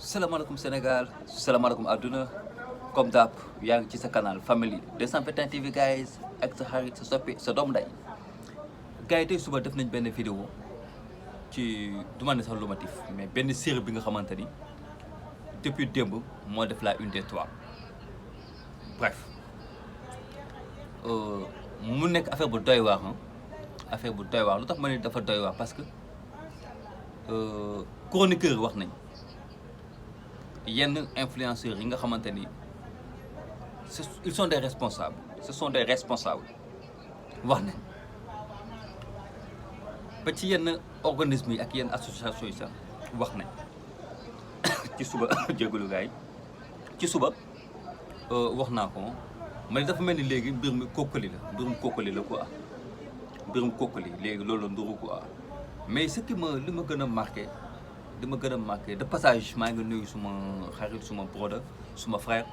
salaamaaleykum Sénégal salaamaaleykum àdduna comme d'hab yaa ngi ci sa canal Family 221 TV guys ak sa xarit sa soppi sa doom nday gars yi tey suba def nañ benn vidéo ci du ma ne sax Lomotif mais benn série bi nga xamante ni depuis démb moo def la une des trois bref mu nekk affaire bu doy waar affaire bu doy waar lu tax ma ne dafa doy waar parce que chroniqueur wax nañ yenn influenceurs yi nga xamante ni ils sont des responsables ce sont des responsables wax nañ ba ci yenn organismes yi ak yenn associations yi sax wax nañ ci suba jégalu gars yi ci suba wax naa ko mais dafa mel ni léegi mbir mi kokkali la mbirum kokkali la quoi mbirum kokkali léegi loolu la nduru quoi mais ce qui ma li ma gën a marqué de passage maa ngi nuyu suma xarit suma brother suma frère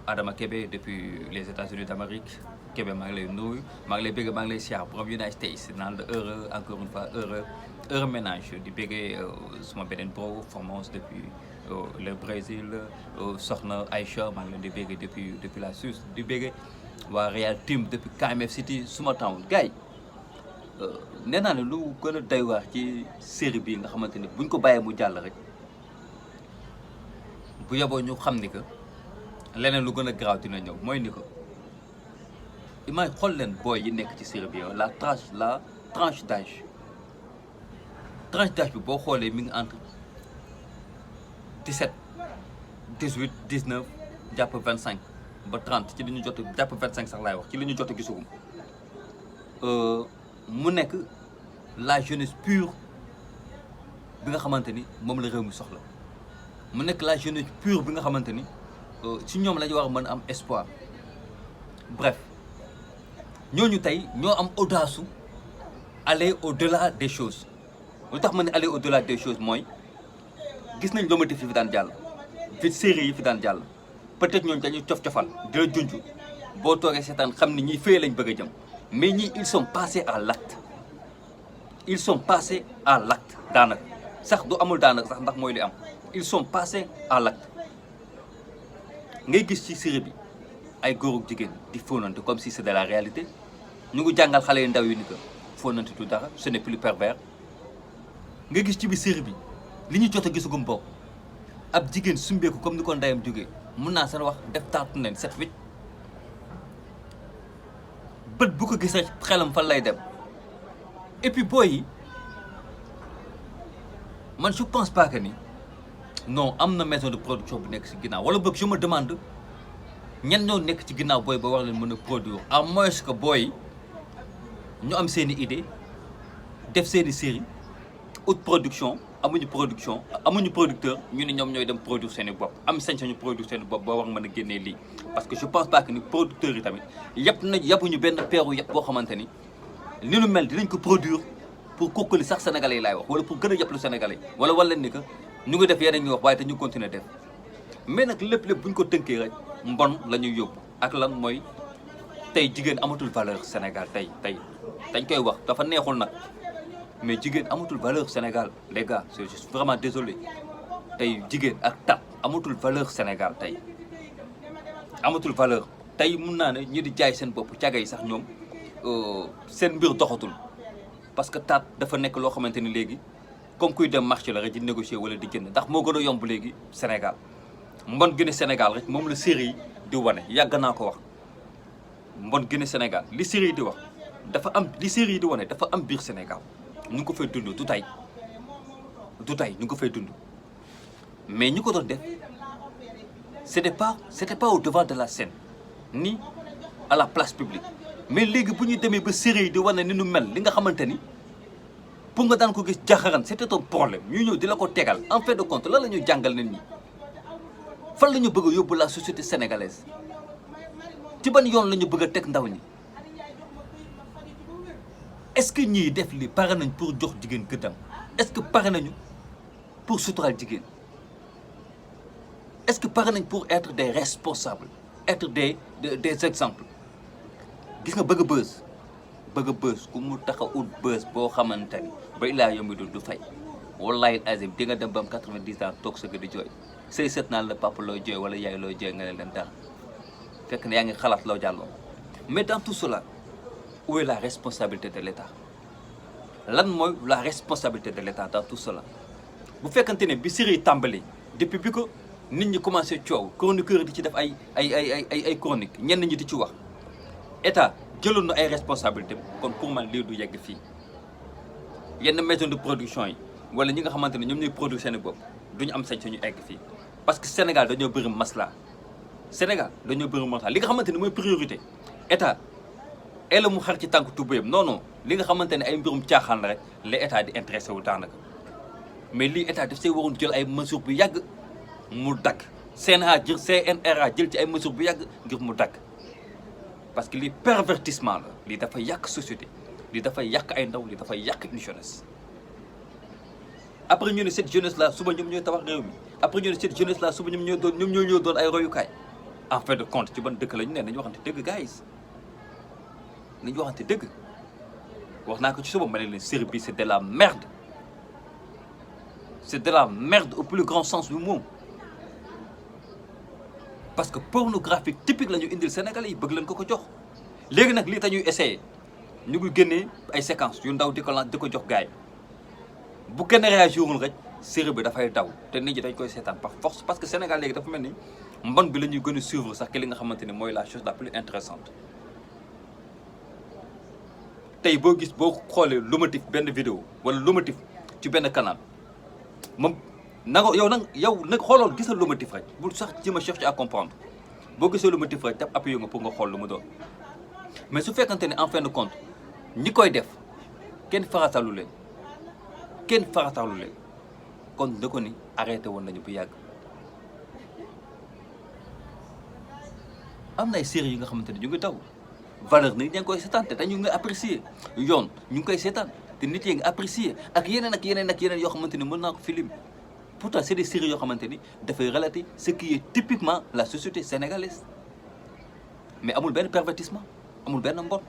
Adama Kébé depuis les États-Unis d'Amérique Kébé maa ngi lay nuyu maa ngi lay bëgg maa ngi lay siyaar borom United States naan la heureux encore une fois heureux ménage di bëggee suma beneen bro Formose depuis le Brésil soxna Aïcha maa ngi leen di bëggee depuis la Suisse di bëggee waa Real Team depuis KMF City suma town gars yi nee naa ne lu gën a doy waar ci série bi nga xamante ni buñ ko bàyyee mu jàll rek bu yeboo ñu xam ni que leneen lu gën a garaaw dina ñëw mooy ni que image xool leen booy yi nekk ci série bi la tranche d'âge bi boo xoolee mi ngi entre 17 18 19 jàpp 25 ba 30 ci li ñu jot jàpp 25 sax laay wax ci li ñu jot a gisugum mu nekk la jeunesse pure bi nga xamante ni moom la réew mi soxla mu nekk la jeunesse pure bi nga xamante ni ci ñoom la ñu war a mën a am espoir bref ñooñu tey ñoo am audace aller au-delà des choses lu tax ma ne aller au-delà des choses mooy gis nañ Lomotif yi fi daan jàll fi série yi fi daan jàll peut-être ñooñu dañuy cof-cofal di la junj boo toogee seetaan xam ni ñii fee lañ bëgg a jëm mais ñii ils sont passés à l'acte daanaka sax du amul daanaka sax ndax mooy li am ils sont passés à l'acte ngay gis ci série bi ay góor ak jigéen di fóonante comme si c'est de la réalité ñu ngi jàngal xale yu ndaw yi ni que fóonante du dara ce n'est plus pervers nga gis ci biir série bi li ñu jot a gisagum bokk ab jigéen sumbeeku comme ni ko ndeyam jógee mun naa seen wax def taatu nen set wicc bët bu ko gisee xelam fan lay dem et puis booy yi man je pense pas que ni non am na maison de production bu nekk ci ginnaaw wala boog je me demande ñan ñoo nekk ci ginnaaw booy ba war leen mën a produire à moins que booy ñu am seen i idée def seen i série haute production amuñu producteur ñu ne ñoom ñooy dem produire seen i bopp am sañ-sañu produire seen i bopp boo war mën a génnee lii parce que je pense pas que ni producteurs yi tamit yàppuñu benn peeru yàpp boo xamante ni li nu mel dinañ ko produire pour kokkali sax sénégalais yi laay wax wala pour gën a yàpp lu sénégalais wala leen ni que ñu ngi def yeneen ñuy wax waaye te ñu continuer def mais nag lépp bu ñu ko tënkee rek mbon la ñuy yóbbu ak lan mooy tey jigéen amatul valeur Sénégal tey dañ koy wax dafa neexul nag mais jigéen amatul valeur Sénégal les gars je suis vraiment désolé tey jigéen ak tat amatul valeur Sénégal tey amatul valeur tey mun naa ne ñi di jaay seen bopp caga yi sax ñoom seen mbir doxatul parce que tat dafa nekk loo xamante ni léegi comme kuy dem marché la rek di négocier wala di jënd ndax moo gën a yomb léegi Sénégal mbon gi ne Sénégal rek moom la série yi di wane yàgg naa ko wax mbon gi ne Sénégal li série yi di wax dafa am li série yi di wane dafa am biir Sénégal ñu ngi ko fay dund du tey ñu ngi ko fay dund mais ñu ko doon def c'était pas au devant de la scène ni à la place publique mais léegi bu ñuy demee ba série yi di wane ni nu mel li nga xamante ni pour nga daan ko gis jaxaran c'était un problème ñu ñëw di la ko tegal en fait de compte lan la ñuy jàngal nit ñi fan la ñu bëgg a yóbbu la société sénégalaise ci ban yoon la ñu bëgg a teg ndaw ñi est-ce que ñii def li pare nañ pour jox jigéen gëddam est-ce que pare nañu pour suturaal jigéen est-ce que pare nañ pour être des responsables être des exemples gis nga bëgg a bës ku mu tax a ut bës boo xamante ni ba ilaa yombi du fay wallahi azim di nga dem ba am 90 ans toog sa di jooy say sët naan la papa looy jooy wala yaay looy jooy nga ne leen dara fekk ne yaa ngi xalaat loo jàlloon. mais dans tout cela où est la responsabilité de l'État lan mooy la responsabilité de l'État dans tout cela bu fekkante ne bi série tàmbali depuis bi ko nit ñi commencé coow chroniqueur di ci def ay chronique ñenn ñi di ci wax État jëloon na ay responsabilités kon pour man lii du yegg fii yenn maison de production yi wala ñi nga xamante ne ñoom ñooy produire seen bopp duñu am sañ suñu egg fii parce que Sénégal dañoo bëri masla Sénégal dañoo bëri masla li nga xamante ne mooy priorité État la mu xar ci tànk tubéyam non non li nga xamante ne ay mbirum caaxaan la rek la État di intéressé wu daanaka mais lii État daf see waroon jël ay mesures bu yàgg mu dagg CNRA jël ci ay mesures bu yàgg ngir mu dagg parce que lii pervertissement la lii dafay yàq société lii dafay yàq ay ndaw lii dafay yàq une jeunesse après ñu ne cette jeunesse là suba ñoom ñooy tabax réew mi après ñu ne cette jeunesse là suba ñoom ñoo doon ay royukaay en fin de compte ci ban dëkk la ñu ne nañu waxante dëgg guys nañu waxante dëgg wax naa ko ci suba ma ne leen série bi c'est de la merde c'est de la merde au plus grand sens du mot parce que pornographique typique la ñu indil Sénégalais yi bëgg leen ko jox léegi nag lii tañuy essayer ñu ngi génnee ay séquences yu ndaw di ko jox gars yi bu kenn réagirul rek série bi dafay daw te nit ñi dañ koy seetaan par force parce que Sénégal léegi dafa mel ni mbon bi la ñuy gën a suivre sax ki li nga xamante ni mooy la chose la plus intéressante tey boo xoolee Lomotif benn vidéo wala Lomotif ci benn canal moom yow nag xooloon gisal Lomotif rek bul sax ci ma chercher à comprendre boo gisee Lomotif rek daf appuyé nga pour nga xool lu mu doon mais su fekkante ne en fin de compte ñi koy def kenn faratalu leen kon da ko ni arrêté woon nañu bu yàgg am na ay séries yi nga xamante ne ñu ngi taw valeur nit ñaa ngi koy seetaan te dañu ngi apprécier yoon ñu ngi koy seetaan te nit yi ngi apprécier ak yeneen yoo xamante ni mën naa ko film pourtant c'est des séries yoo xamante ni dafay relater ce qui est typiquement la société sénégalaise mais amul benn pervertissement amul benn mbon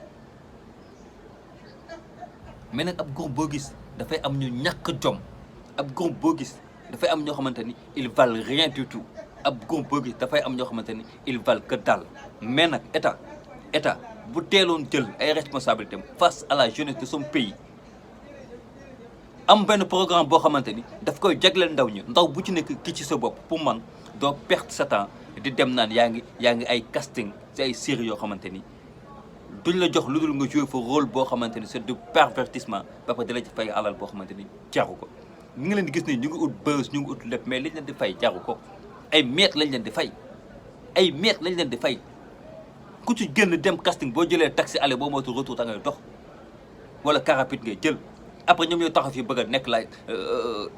mais nag ab groupe boo gis dafay am ñu ñàkk jom ab groupe boo gis dafay am ñoo xamante ni ils valent rien du tout ab groupe boo gis dafay am ñoo xamante ni ils valent que dalle mais nag état bu teeloon jël ay responsabilités face à la jeunesse de son pays am benn programme boo xamante ni daf koy jagleel ndaw ñi ndaw bu ci nekk ki ci sa bopp pour man doo perte sa temps di dem naan yaa ngi ay casting ci ay séries yoo xamante ni duñ la jox lu dul nga jouer fa rôle boo xamante ni c'est du pervertissement ba pare di la ci fay alal boo xamante ni jaru ko ñu ngi leen di gis ni ñu ngi ut buzz ñu ngi ut lépp mais liñ leen di fay jaru ko ay miettes lañ leen di fay ku ci génn dem casting boo jëlee taxi aller boo moytu retour da ngay dox wala car rapide ngay jël après ñoom ñoo taxaw fi bëgg a nekk la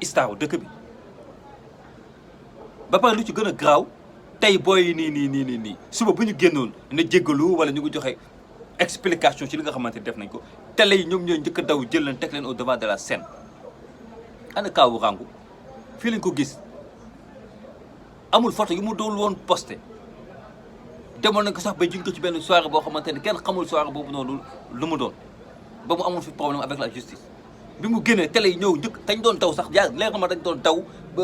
star dëkk bi ba pare lu ci gën a graaw tey booy nii suba bu ñu génnoon na jéggalu wala ñu ngi joxe explication ci li nga xamante ni def nañ ko télé yi ñoom ñooy njëkk a daw jël leen teg leen au devant de la scène ana kaawu Rangou fii lañ ko gis amul photo yu mu doon woon posté demoon nañ ko sax ba juñ ko ci benn soirée boo xamante ni kenn xamul soirée boobu noonu lu mu doon ba mu amul fi problème avec la justice bi mu génnee télé yi ñëw njëkk tañ doon daw sax yaa leer ma dañ doon daw ba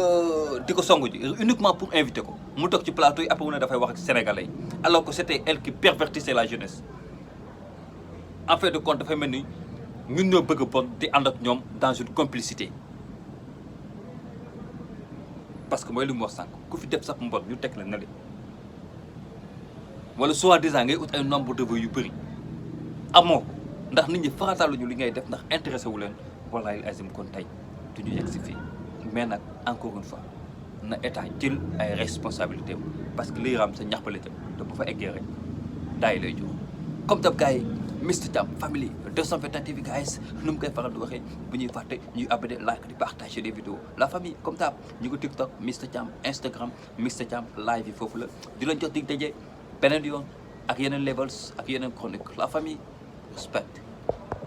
di ko songu ji uniquement pour inviter ko mu toog ci plateau yi après mu ne dafay wax ak sénégalais yi alors que c'était elle qui pervertissait la jeunesse en fait de compte dafay mel ni ñun ñoo bëgg bon di ànd ak ñoom dans une complicité parce que mooy li mu wax sànq ku fi def sax mbon ñu teg la na le wala soi-disant ngay ut ay nombre de vues yu bëri amoo ko ndax nit ñi farataaluñu li ngay def ndax intéressé wu leen wallahi azim kon tey du ñu yegg si fii mais nag encore une fois na état jël ay responsabilités parce que liy raam sa ñax ba la jëm te bu fa eggee rek daay lay jox comme tab gars yi Mr Thiam family 221 TV guys nu mu koy faral di waxee bu ñuy fàtte ñuy abonné like di partager des vidéos la famille comme tab ñu ngi TikTok Mr Thiam Instagram Mr Thiam live yi foofu la di leen jox dig daje beneen yoon ak yeneen levels ak yeneen chronique la famille respect